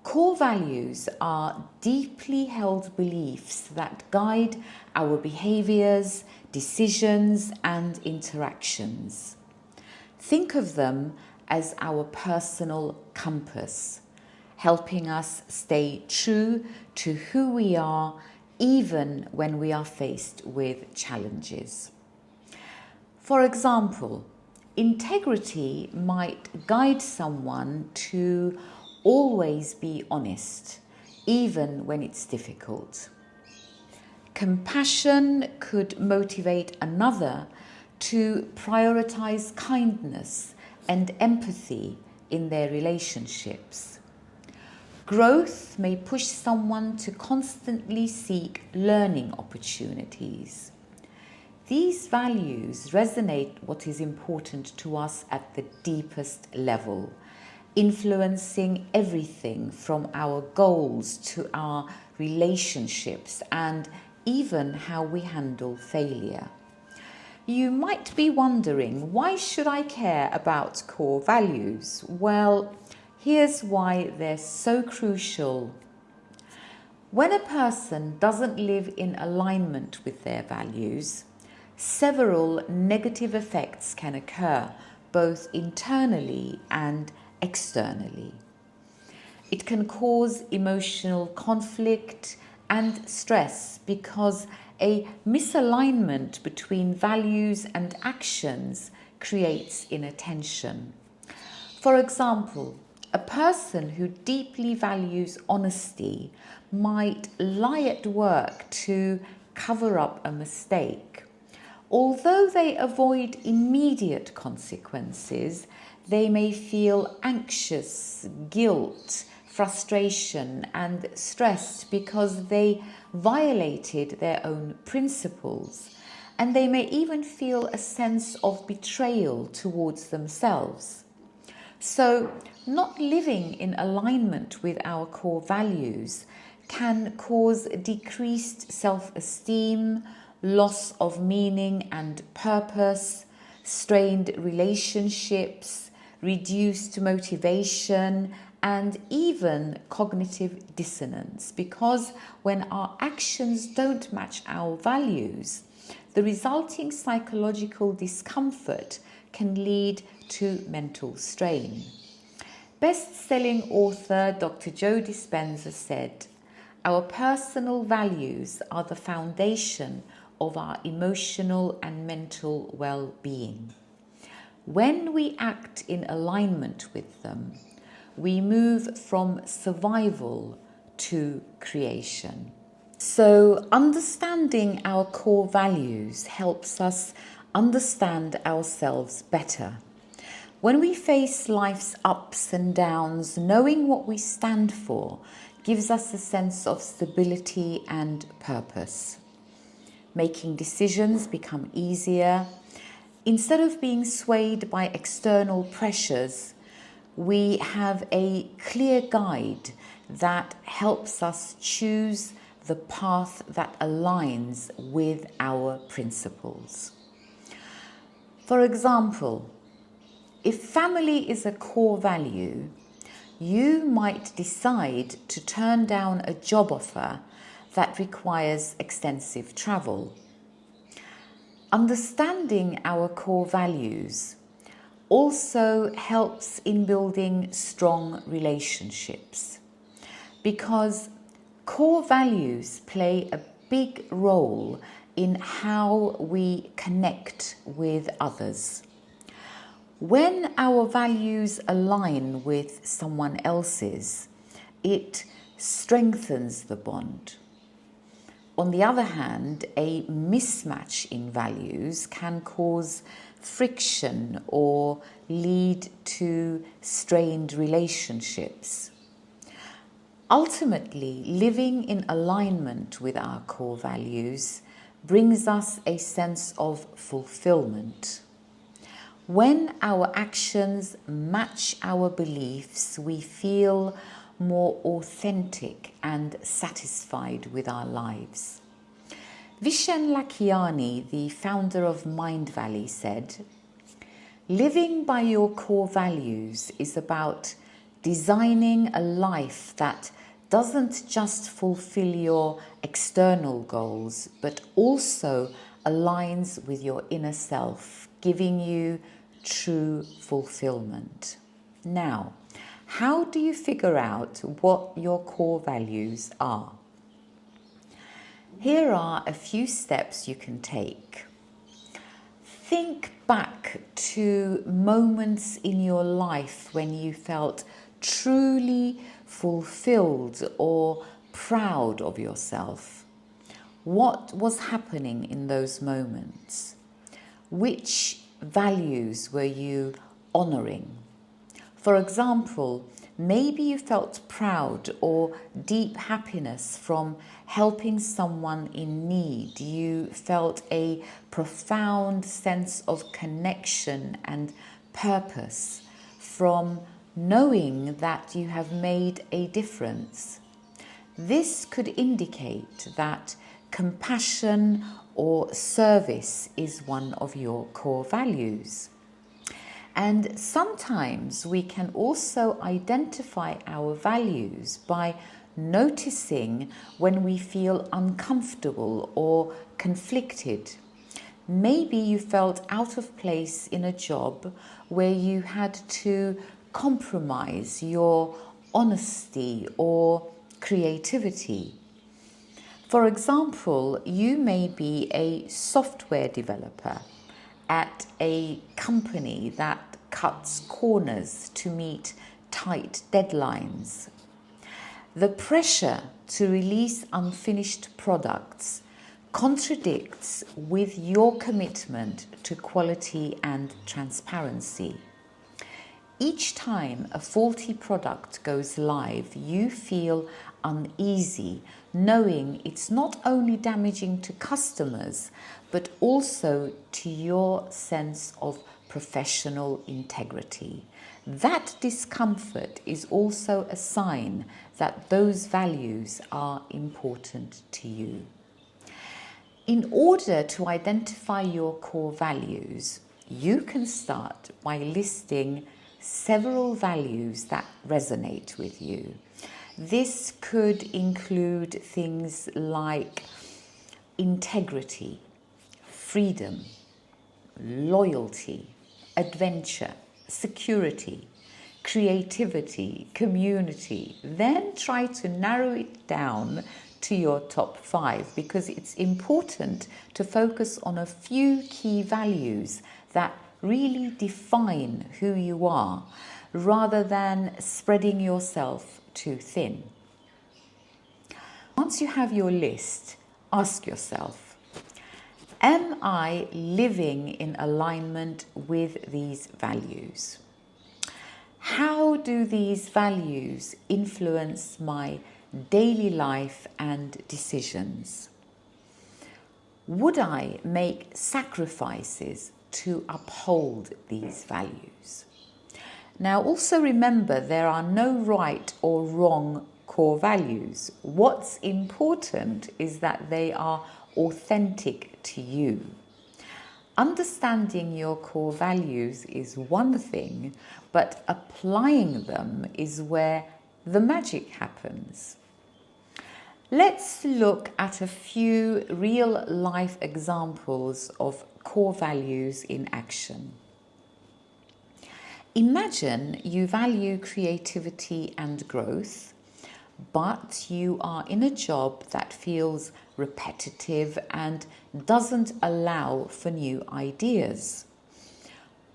Core values are deeply held beliefs that guide our behaviors, decisions, and interactions. Think of them as our personal compass, helping us stay true to who we are even when we are faced with challenges. For example, integrity might guide someone to always be honest, even when it's difficult. Compassion could motivate another to prioritize kindness and empathy in their relationships. Growth may push someone to constantly seek learning opportunities. These values resonate what is important to us at the deepest level, influencing everything from our goals to our relationships and even how we handle failure. You might be wondering, why should I care about core values? Well, here's why they're so crucial. When a person doesn't live in alignment with their values, several negative effects can occur, both internally and externally. It can cause emotional conflict and stress because a misalignment between values and actions creates inattention. For example, a person who deeply values honesty might lie at work to cover up a mistake. Although they avoid immediate consequences, they may feel anxious, guilt, frustration, and stressed because they violated their own principles, and they may even feel a sense of betrayal towards themselves. So, not living in alignment with our core values can cause decreased self-esteem, loss of meaning and purpose, strained relationships, reduced motivation, and even cognitive dissonance, because when our actions don't match our values, the resulting psychological discomfort can lead to mental strain. Best-selling author Dr. Joe Dispenza said, "Our personal values are the foundation of our emotional and mental well-being. When we act in alignment with them, we move from survival to creation." So, understanding our core values helps us understand ourselves better. When we face life's ups and downs, knowing what we stand for gives us a sense of stability and purpose. Making decisions become easier. Instead of being swayed by external pressures, we have a clear guide that helps us choose the path that aligns with our principles. For example, if family is a core value, you might decide to turn down a job offer that requires extensive travel. Understanding our core values also helps in building strong relationships, because core values play a big role in how we connect with others. When our values align with someone else's, it strengthens the bond. On the other hand, a mismatch in values can cause friction or lead to strained relationships. Ultimately, living in alignment with our core values brings us a sense of fulfillment. When our actions match our beliefs, we feel more authentic and satisfied with our lives. Vishen Lakhiani, the founder of Mind Valley, said, "Living by your core values is about designing a life that doesn't just fulfill your external goals, but also aligns with your inner self, giving you true fulfillment. Now, how do you figure out what your core values are? Here are a few steps you can take. Think back to moments in your life when you felt truly fulfilled or proud of yourself. What was happening in those moments? Which values were you honoring? For example, maybe you felt proud or deep happiness from helping someone in need. You felt a profound sense of connection and purpose from knowing that you have made a difference. This could indicate that compassion or service is one of your core values. And sometimes we can also identify our values by noticing when we feel uncomfortable or conflicted. Maybe you felt out of place in a job where you had to compromise your honesty or creativity. For example, you may be a software developer at a company that cuts corners to meet tight deadlines. The pressure to release unfinished products contradicts with your commitment to quality and transparency. Each time a faulty product goes live, you feel uneasy, knowing it's not only damaging to customers, but also to your sense of professional integrity. That discomfort is also a sign that those values are important to you. In order to identify your core values, you can start by listing several values that resonate with you. This could include things like integrity, freedom, loyalty, adventure, security, creativity, community. Then try to narrow it down to your top 5, because it's important to focus on a few key values that really define who you are, rather than spreading yourself too thin. Once you have your list, ask yourself, am I living in alignment with these values? How do these values influence my daily life and decisions? Would I make sacrifices to uphold these values? Now, also remember, there are no right or wrong core values. What's important is that they are authentic to you. Understanding your core values is one thing, but applying them is where the magic happens. Let's look at a few real-life examples of core values in action. Imagine you value creativity and growth, but you are in a job that feels repetitive and doesn't allow for new ideas.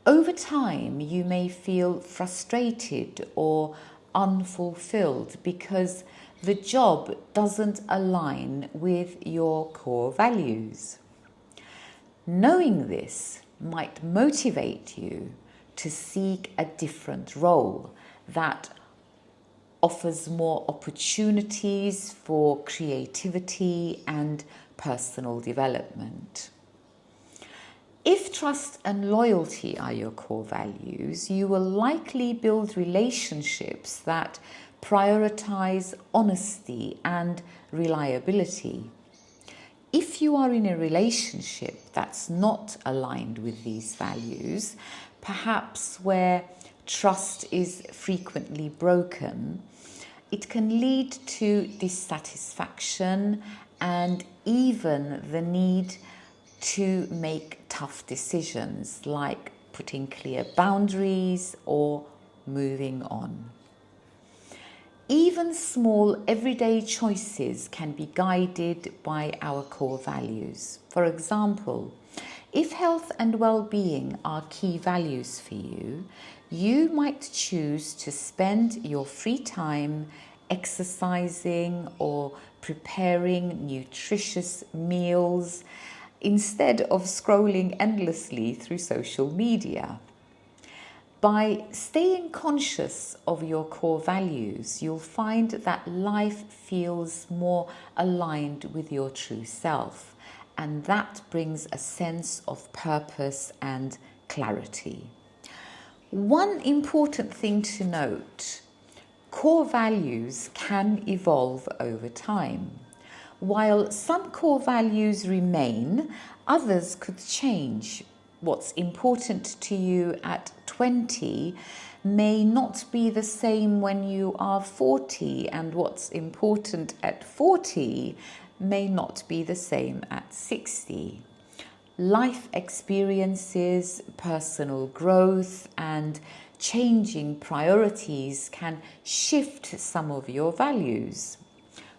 Over time, you may feel frustrated or unfulfilled because the job doesn't align with your core values. Knowing this might motivate you to seek a different role that offers more opportunities for creativity and personal development. If trust and loyalty are your core values, you will likely build relationships that prioritize honesty and reliability. If you are in a relationship that's not aligned with these values, perhaps where trust is frequently broken, it can lead to dissatisfaction and even the need to make tough decisions like putting clear boundaries or moving on. Even small everyday choices can be guided by our core values. For example, if health and well-being are key values for you, you might choose to spend your free time exercising or preparing nutritious meals instead of scrolling endlessly through social media. By staying conscious of your core values, you'll find that life feels more aligned with your true self, and that brings a sense of purpose and clarity. One important thing to note: core values can evolve over time. While some core values remain, others could change. What's important to you at 20 may not be the same when you are 40, and what's important at 40 may not be the same at 60. Life experiences, personal growth, and changing priorities can shift some of your values.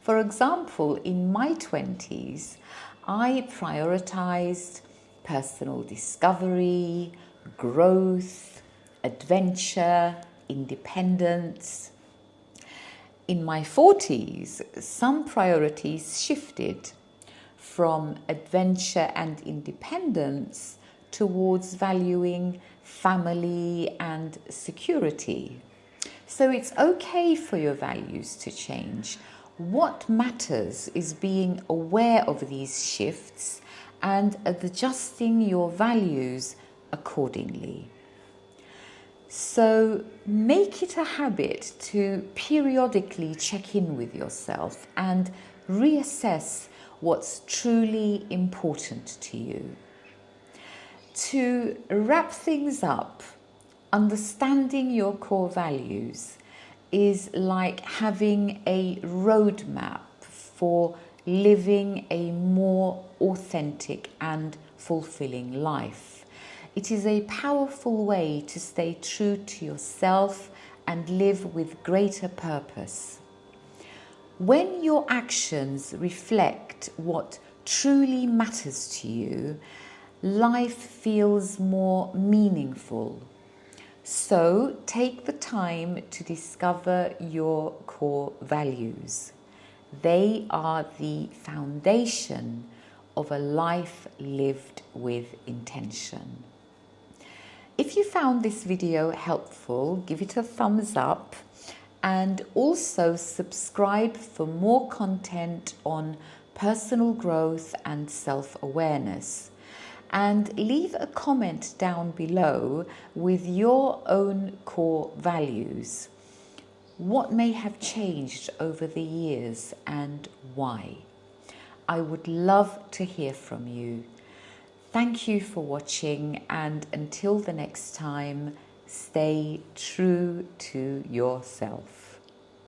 For example, in my 20s, I prioritized personal discovery, growth, adventure, independence. In my 40s, some priorities shifted from adventure and independence towards valuing family and security. So it's okay for your values to change. What matters is being aware of these shifts and adjusting your values accordingly. So make it a habit to periodically check in with yourself and reassess what's truly important to you. To wrap things up, understanding your core values is like having a roadmap for living a more authentic and fulfilling life. It is a powerful way to stay true to yourself and live with greater purpose. When your actions reflect what truly matters to you, life feels more meaningful. So take the time to discover your core values. They are the foundation of a life lived with intention. If you found this video helpful, give it a thumbs up and also subscribe for more content on personal growth and self-awareness. And leave a comment down below with your own core values. What may have changed over the years and why? I would love to hear from you. Thank you for watching, and until the next time, stay true to yourself.